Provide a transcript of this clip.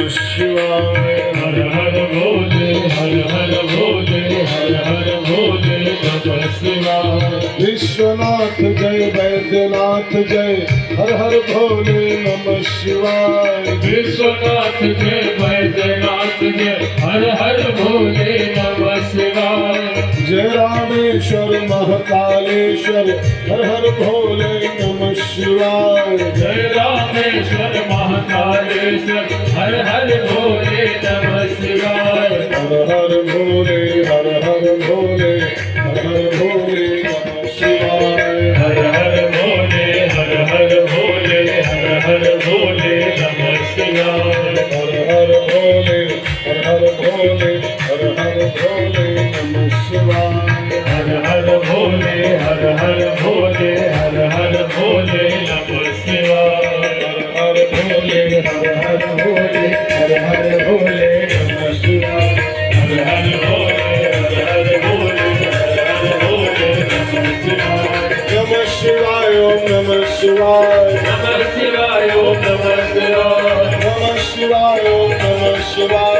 शिवाय। हर हर भोले हर हर भोले हर हर भोले नमः शिवाय। विश्वनाथ जय वैद्यनाथ जय हर हर भोले नमः शिवाय। विश्वनाथ जय वैद्यनाथ जय हर हर भोले नमः शिवाय। जय रामेश्वर महाकालेश्वर हर हर भोले नमः शिवाय। जय रामेश्वर महाकालेश्वर हर हर भोले नमः शिवाय। हर हर भोले हर हर भोले हर हर भोले नमः शिवाय। हर हर भोले हर हर भोले हर हर भोले नमः शिवाय। हर हर भोले हर हर भोले हर हर भोले नमः शिवाय। हर हर भोले हर हर भोले हर हर भोले नमः शिवाय। हर हर भोले हर हर भोले हर हर भोले नमः शिवाय। हर हर भोले हर हर भोले हर हर भोले नमः शिवाय। नमः शिवाय ओम नमः शिवाय। नमः शिवाय ओम नमः शिवाय। नमः शिवाय ओम नमः शिवाय।